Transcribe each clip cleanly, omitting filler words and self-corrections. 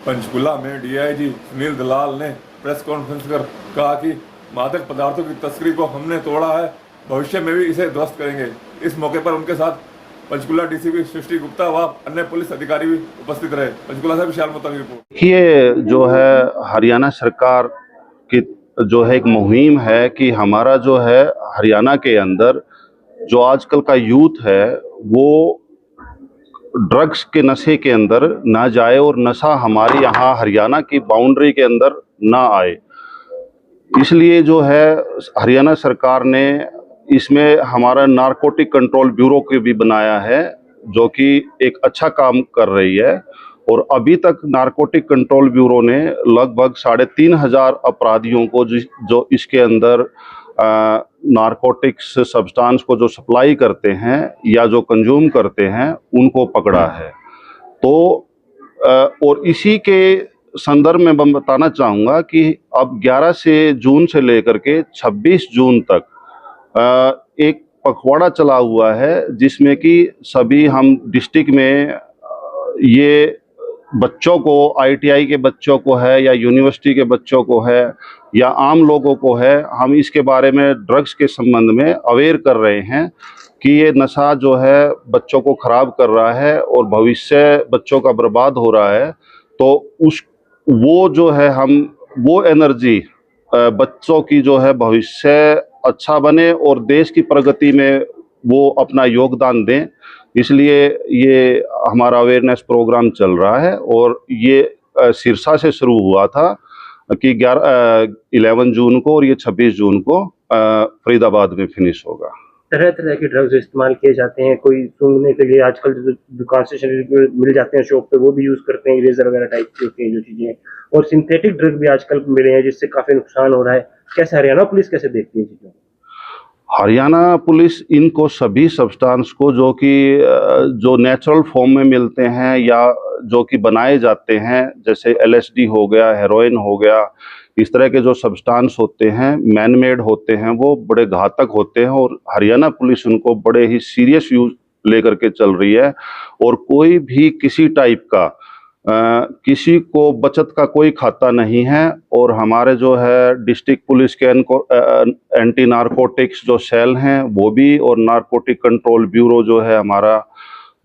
पंचकुला में डीआईजी सुनील दलाल ने press conference कर कहा कि मादक पदार्थों की तस्करी को हमने तोड़ा है, भविष्य में भी इसे ध्वस्त करेंगे। इस मौके पर उनके साथ पंचकुला डीसीपी सृष्टि गुप्ता व अन्य पुलिस अधिकारी भी उपस्थित रहे। पंचकुला से विशाल मोहता की रिपोर्ट। ये जो है हरियाणा सरकार की जो है एक मुहिम है कि हमारा जो है हरियाणा के अंदर जो आजकल का यूथ है वो ड्रग्स के नशे के अंदर ना जाए और नशा हमारे यहाँ हरियाणा की बाउंड्री के अंदर ना आए। इसलिए जो है हरियाणा सरकार ने इसमें हमारा नारकोटिक कंट्रोल ब्यूरो को भी बनाया है, जो कि एक अच्छा काम कर रही है। और अभी तक नारकोटिक कंट्रोल ब्यूरो ने लगभग 3,500 अपराधियों को जो इसके अंदर नारकोटिक्स सब्सटेंस को जो सप्लाई करते हैं या जो कंज्यूम करते हैं उनको पकड़ा है। तो और इसी के संदर्भ में मैं बताना चाहूँगा कि अब 11 जून से लेकर के 26 जून तक एक पखवाड़ा चला हुआ है, जिसमें कि सभी हम डिस्ट्रिक्ट में ये बच्चों को, आईटीआई के बच्चों को है या यूनिवर्सिटी के बच्चों को है या आम लोगों को है, हम इसके बारे में ड्रग्स के संबंध में अवेयर कर रहे हैं कि ये नशा जो है बच्चों को ख़राब कर रहा है और भविष्य बच्चों का बर्बाद हो रहा है। तो वो जो है हम वो एनर्जी बच्चों की जो है भविष्य अच्छा बने और देश की प्रगति में वो अपना योगदान दें, इसलिए ये हमारा अवेयरनेस प्रोग्राम चल रहा है। और ये सिरसा से शुरू हुआ था कि 11 जून को और ये 26 जून को फरीदाबाद में फिनिश होगा। तरह तरह के ड्रग्स इस्तेमाल किए जाते हैं, कोई सूंघने के लिए आजकल जो दुकान से मिल जाते हैं शॉप पे वो भी यूज करते हैं, इरेजर वगैरह टाइप की होती है जो चीजें, और सिंथेटिक ड्रग भी आजकल मिले हैं जिससे काफी नुकसान हो रहा है। कैसे हरियाणा पुलिस कैसे देखती है चीजों? हरियाणा पुलिस इनको सभी सब्सटेंस को जो नेचुरल फॉर्म में मिलते हैं या जो कि बनाए जाते हैं, जैसे एलएसडी हो गया, हेरोइन हो गया, इस तरह के जो सब्सटेंस होते हैं मैन मेड होते हैं, वो बड़े घातक होते हैं और हरियाणा पुलिस उनको बड़े ही सीरियस यूज लेकर के चल रही है। और कोई भी किसी टाइप का किसी को बचत का कोई खाता नहीं है। और हमारे जो है डिस्ट्रिक्ट पुलिस के एंटी नारकोटिक्स जो सेल हैं वो भी, और नारकोटिक कंट्रोल ब्यूरो जो है हमारा,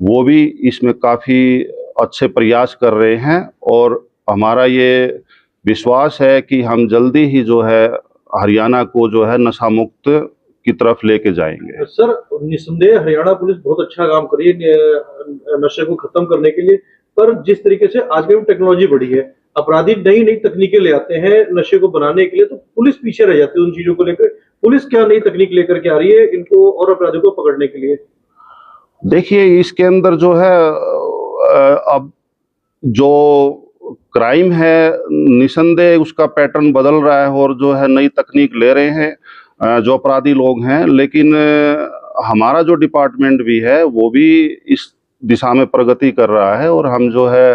वो भी इसमें काफ़ी अच्छे प्रयास कर रहे हैं। और हमारा ये विश्वास है कि हम जल्दी ही जो है हरियाणा को जो है नशा मुक्त की तरफ लेके जाएंगे। सर, निस्संदेह हरियाणा पुलिस बहुत अच्छा काम कर रही है नशे को खत्म करने के लिए, पर जिस तरीके से आजकल टेक्नोलॉजी बढ़ी है, अपराधी नई नई तकनीकें ले आते हैं नशे को बनाने के लिए, तो पुलिस पीछे रह जाती है उन चीजों को लेकर। पुलिस क्या नई तकनीक लेकर के आ रही है इनको और अपराधियों को पकड़ने के लिए? देखिए, इसके अंदर जो है अब जो क्राइम है निसंदेह उसका पैटर्न बदल रहा है और जो है नई तकनीक ले रहे हैं जो अपराधी लोग हैं। लेकिन हमारा जो डिपार्टमेंट भी है वो भी इस दिशा में प्रगति कर रहा है। और हम जो है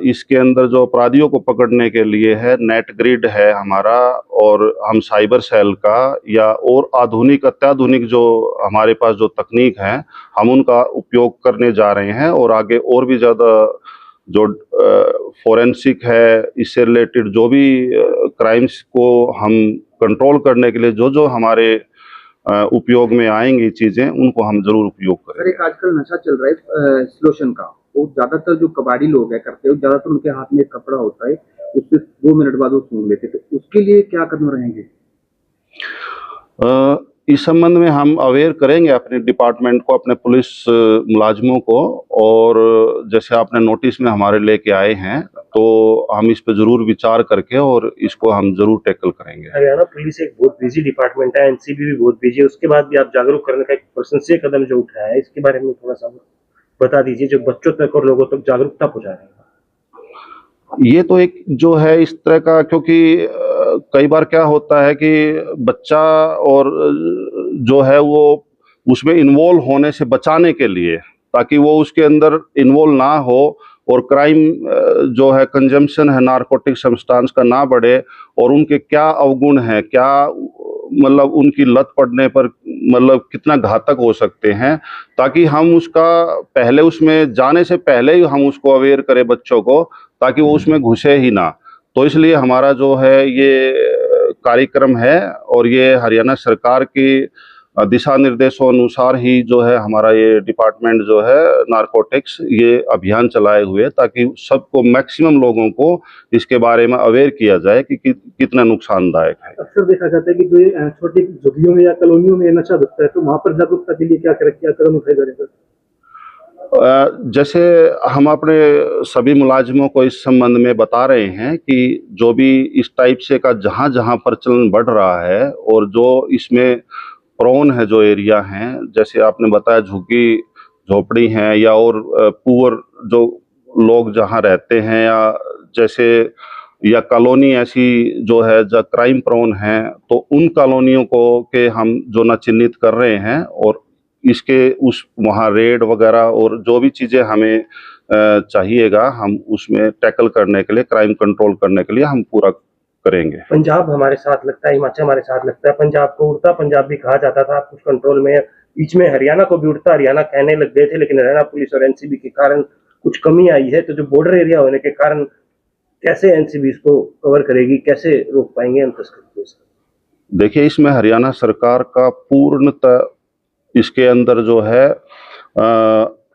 इसके अंदर जो अपराधियों को पकड़ने के लिए है नेट ग्रिड है हमारा, और हम साइबर सेल का या और आधुनिक अत्याधुनिक जो हमारे पास जो तकनीक है हम उनका उपयोग करने जा रहे हैं। और आगे और भी ज़्यादा जो फोरेंसिक है, इससे रिलेटेड जो भी क्राइम्स को हम कंट्रोल करने के लिए जो हमारे उपयोग में आएंगी चीज़ें, उनको हम जरूर उपयोग करें। सर, एक आजकल नशा चल रहा है स्लोशन का, वो ज्यादातर जो कबाड़ी लोग है करते हो, ज्यादातर उनके हाथ में एक कपड़ा होता है, उससे 2 मिनट बाद वो सूंघ लेते, तो उसके लिए क्या कदम रहेंगे? इस संबंध में हम अवेयर करेंगे अपने डिपार्टमेंट को, अपने पुलिस मुलाजिमों को। और जैसे आपने नोटिस में हमारे लेके आए हैं, तो हम इस पे जरूर विचार करके और इसको हम जरूर टैकल करेंगे। हरियाणा पुलिस एक बहुत बिजी डिपार्टमेंट है, एनसीबी भी बहुत बिजी है, उसके बाद भी आप जागरूक करने का एक प्रशंसनीय कदम जो उठाया है, इसके बारे में थोड़ा सा बता दीजिए, जो बच्चों तक और लोगों तक जागरूकता पहुंचा रहे हैं। ये तो एक जो है इस तरह का, क्योंकि कई बार क्या होता है कि बच्चा और जो है वो उसमें इन्वॉल्व होने से बचाने के लिए, ताकि वो उसके अंदर इन्वॉल्व ना हो और क्राइम जो है कंजम्पशन है नारकोटिक सब्सटेंस का ना बढ़े, और उनके क्या अवगुण हैं, क्या मतलब उनकी लत पड़ने पर मतलब कितना घातक हो सकते हैं, ताकि हम उसका पहले उसमें जाने से पहले ही हम उसको अवेयर करें बच्चों को, ताकि वो उसमें घुसे ही ना। तो इसलिए हमारा जो है ये कार्यक्रम है और ये हरियाणा सरकार की दिशा निर्देशों अनुसार ही जो है हमारा ये डिपार्टमेंट जो है नारकोटिक्स ये अभियान चलाए हुए ताकि सबको मैक्सिमम लोगों को इसके बारे में अवेयर किया जाए कि कितना नुकसानदायक है। अक्सर देखा जाता है कि जो छोटी झुग्गियों में या कॉलोनियों में नशा बिकता है, तो वहां पर जागरूकता के लिए क्या कदम उठाए जा रहे हैं? जैसे हम अपने सभी मुलाजिमों को इस संबंध में बता रहे हैं कि जो भी इस टाइप से का जहाँ जहाँ प्रचलन बढ़ रहा है और जो इसमें प्रोन है जो एरिया हैं, जैसे आपने बताया झुग्गी झोपड़ी हैं या और पुअर जो लोग जहाँ रहते हैं या जैसे या कॉलोनी ऐसी जो है जो क्राइम प्रोन है, तो उन कॉलोनियों को के हम जो न चिन्हित कर रहे हैं और इसके उस वहाँ रेड वगैरह और जो भी चीज़ें हमें चाहिएगा हम उसमें टैकल करने के लिए, क्राइम कंट्रोल करने के लिए हम पूरा करेंगे। पंजाब हमारे साथ लगता है, हिमाचल हमारे साथ लगता है। पंजाब को उड़ता पंजाब भी कहा जाता था, कुछ कंट्रोल में। बीच में हरियाणा को भी उड़ता हरियाणा कहने लग गए थे, लेकिन हरियाणा पुलिस और एनसीबी के कारण कुछ कमी आई है। तो जो बॉर्डर एरिया होने के कारण कैसे एनसीबी इसको कवर करेगी, कैसे रोक पाएंगे इन तस्करों को? देखिए, इसमें हरियाणा सरकार का पूर्णतः इसके अंदर जो है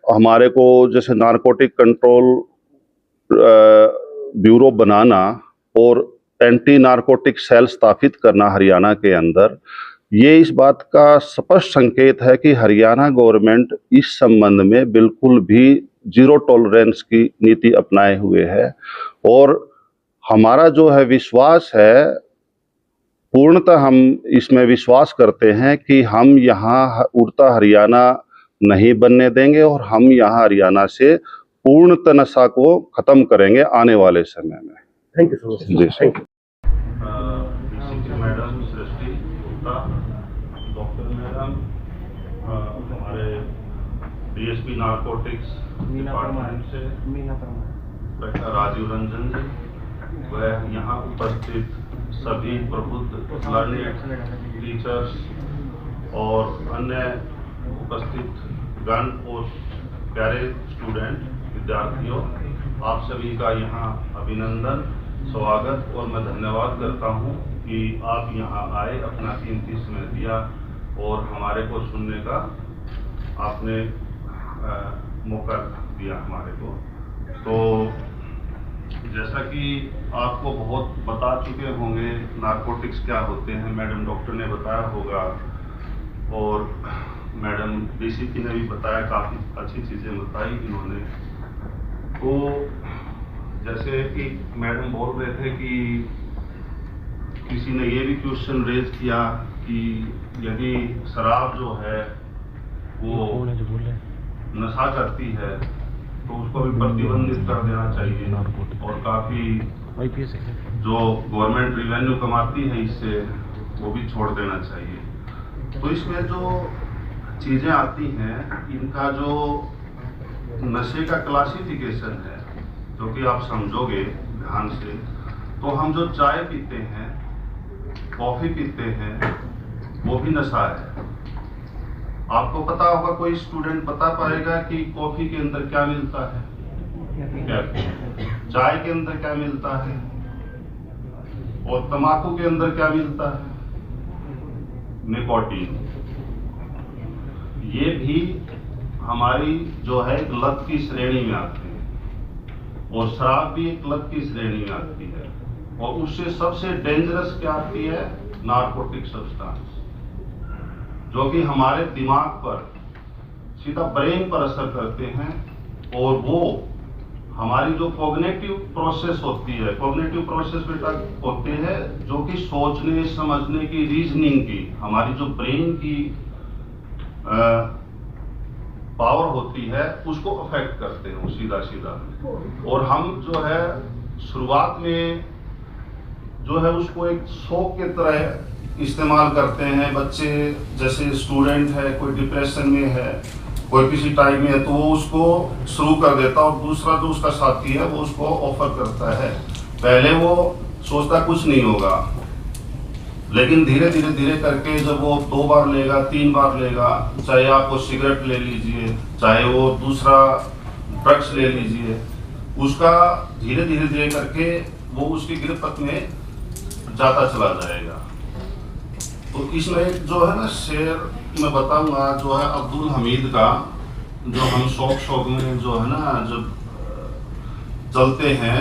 हमारे को जैसे नारकोटिक कंट्रोल ब्यूरो बनाना और एंटी नारकोटिक सेल स्थापित करना हरियाणा के अंदर, ये इस बात का स्पष्ट संकेत है कि हरियाणा गवर्नमेंट इस संबंध में बिल्कुल भी जीरो टॉलरेंस की नीति अपनाए हुए है। और हमारा जो है विश्वास है, पूर्णतः हम इसमें विश्वास करते हैं कि हम यहाँ उड़ता हरियाणा नहीं बनने देंगे और हम यहाँ हरियाणा से पूर्णतः नशा को खत्म करेंगे आने वाले समय में। Thank you so much. जी thank you. Madam Srishti Gupta, doctor madam, हमारे डीएसपी नारकोटिक्स डिपार्टमेंट से डॉक्टर राजीव रंजन जी, वह यहाँ उपस्थित सभी प्रबुद्ध लर्निंग टीचर्स और अन्य उपस्थित गण और प्यारे स्टूडेंट विद्यार्थियों, आप सभी का यहाँ अभिनंदन, स्वागत और मैं धन्यवाद करता हूँ कि आप यहाँ आए, अपना कीमती समय दिया और हमारे को सुनने का आपने मौका दिया हमारे को। तो जैसा कि आपको बहुत बता चुके होंगे नारकोटिक्स क्या होते हैं, मैडम डॉक्टर ने बताया होगा और मैडम डीसीपी ने भी बताया, काफ़ी अच्छी चीज़ें बताई इन्होंने। तो जैसे कि मैडम बोल रहे थे कि किसी ने ये भी क्वेश्चन रेज किया कि यदि शराब जो है वो नशा करती है तो उसको भी प्रतिबंधित कर देना चाहिए और काफ़ी जो गवर्नमेंट रिवेन्यू कमाती है इससे वो भी छोड़ देना चाहिए। तो इसमें जो चीज़ें आती हैं, इनका जो नशे का क्लासिफिकेशन है, जो कि आप समझोगे ध्यान से, तो हम जो चाय पीते हैं, कॉफ़ी पीते हैं, वो भी नशा है। आपको पता होगा, कोई स्टूडेंट बता पाएगा कि कॉफ़ी के अंदर क्या मिलता है, क्या चाय के अंदर क्या मिलता है और तंबाकू के अंदर क्या मिलता है, निकोटीन। ये भी हमारी जो है एक लत की श्रेणी में आती है और शराब भी एक लत की श्रेणी में आती है और उससे सबसे डेंजरस क्या आती है, नारकोटिक सब्सटेंस, जो कि हमारे दिमाग पर सीधा ब्रेन पर असर करते हैं और वो हमारी जो कॉग्निटिव प्रोसेस होती है, कॉग्निटिव प्रोसेस बेटा होते हैं जो कि सोचने समझने की, रीजनिंग की, हमारी जो ब्रेन की पावर होती है उसको अफेक्ट करते हैं सीधा सीधा। और हम जो है शुरुआत में जो है उसको एक शौक की तरह इस्तेमाल करते हैं। बच्चे जैसे स्टूडेंट है, कोई डिप्रेशन में है, कोई किसी टाइम में है, तो वो उसको शुरू कर देता और दूसरा जो उसका साथी है वो उसको ऑफर करता है। पहले वो सोचता कुछ नहीं होगा, लेकिन धीरे धीरे करके जब वो 2 बार लेगा, 3 बार लेगा, चाहे आप वो सिगरेट ले लीजिए, चाहे वो दूसरा ड्रग्स ले लीजिए, उसका धीरे धीरे धीरे करके वो उसकी गिरफ्त में जाता चला जाएगा। तो इसमें जो है ना शेर मैं बताऊंगा जो है अब्दुल हमीद का, जो हम शौक में जो है ना जब चलते हैं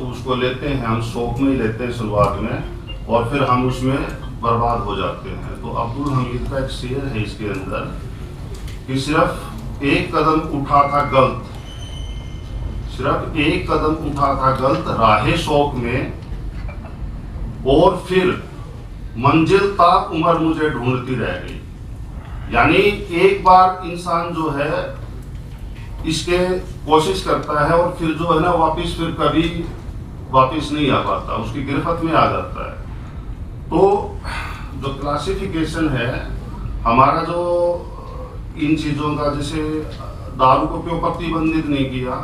उसको लेते हैं, हम शौक में ही लेते हैं शुरुआत में, और फिर हम उसमें बर्बाद हो जाते हैं। तो अब्दुल हमीद का एक शेर है इसके अंदर कि सिर्फ एक कदम उठा था गलत, सिर्फ एक कदम उठा था गलत राहे शौक में, और फिर मंजिल ता उम्र मुझे ढूंढती रह गई। यानी एक बार इंसान जो है इसके कोशिश करता है और फिर जो है ना वापिस फिर कभी वापिस नहीं आ पाता, उसकी गिरफ्त में आ जाता है। तो जो क्लासिफिकेशन है हमारा, जो इन चीज़ों का, जैसे दारू को क्यों प्रतिबंधित नहीं किया,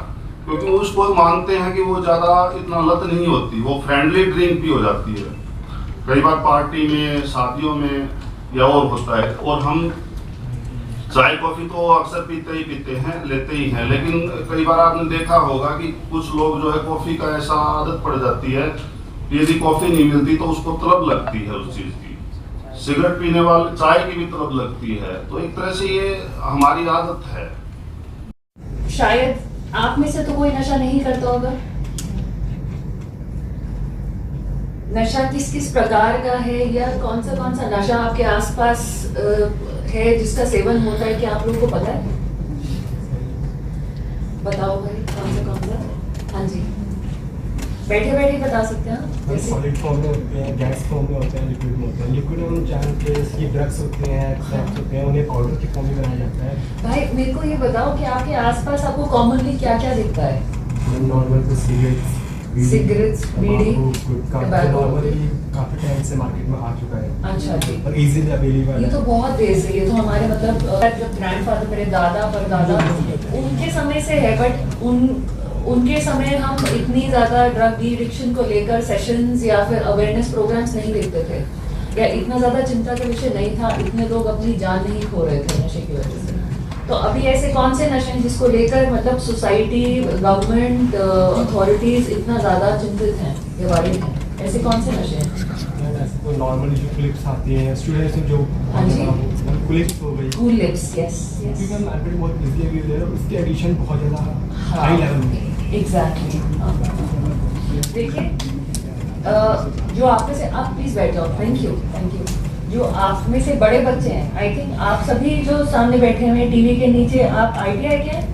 क्योंकि उसको मानते हैं कि वो ज़्यादा इतना लत नहीं होती, वो फ्रेंडली ड्रिंक भी हो जाती है कई बार पार्टी में, शादियों में या और होता है। और हम चाय कॉफ़ी तो अक्सर पीते हैं, लेते ही हैं, लेकिन कई बार आपने देखा होगा कि कुछ लोग जो है कॉफ़ी का ऐसा आदत पड़ जाती है, यदि कॉफ़ी नहीं मिलती तो उसको तलब लगती है उस चीज़ की। सिगरेट पीने वाले चाय की भी तलब लगती है। तो एक तरह से ये हमारी आदत है। शायद आप में से तो कोई नशा नहीं करता होगा। नशा किस किस प्रकार का है, या कौन सा नशा आपके आसपास है जिसका सेवन होता है, कि आप लोगों को पता है? बताओ भाई, कौन सा? हाँ जी, बैठे बैठे बता सकते हैं। सॉलिड फॉर्म में होते हैं, गैस फॉर्म में होते हैं, लिक्विड में होते हैं। लिक्विड में हम जानते हैं इसकी ड्रग्स होते हैं, एक्सट्रैक्ट्स होते हैं, उन्हें पाउडर की फॉर्म में बनाया जाता है। भाई मेरे को ये बताओ कि आपके आसपास आपको कॉमनली क्या क्या दिखता है? नॉर्मल तो सिगरेट्स, बीड़ी, नॉर्मली काफी टाइम से मार्केट में आ चुका है। अच्छा जी, और इजीली अवेलेबल ये है। तो बहुत देर से, ये तो हमारे मतलब जब ग्रैंडफादर, मेरे दादा परदादा, उनके समय से है। बट उनके समय हम इतनी ज़्यादा ड्रग एडिक्शन को लेकर सेशंस या फिर अवेयरनेस प्रोग्राम्स नहीं देखते थे, या इतना ज़्यादा चिंता का विषय नहीं था, इतने लोग अपनी जान नहीं खो रहे थे नशे की वजह से। तो अभी ऐसे कौन से नशे हैं जिसको लेकर मतलब सोसाइटी, गवर्नमेंट, अथॉरिटीज इतना ज़्यादा चिंतित हैं ये बारे में? ऐसे कौन से नशे हैं? ऐसे तो नॉर्मली जो क्लिप्स आती हैं स्टूडेंट्स जो हाँ जी, क्लिप्स हो गई, कूल लिप्स, यस क्योंकि हम मार्केट में बहुत इजीली अवेलेबल है, उसकी एडिशन बहुत ज़्यादा हाई लेवल में। एग्जैक्टली। देखिए, जो आप में से, आप प्लीज बैठ जाओ, थैंक यू। जो आप में से बड़े बच्चे हैं, आई थिंक आप सभी जो सामने बैठे हुए हैं टीवी के नीचे, आप ITI के हैं?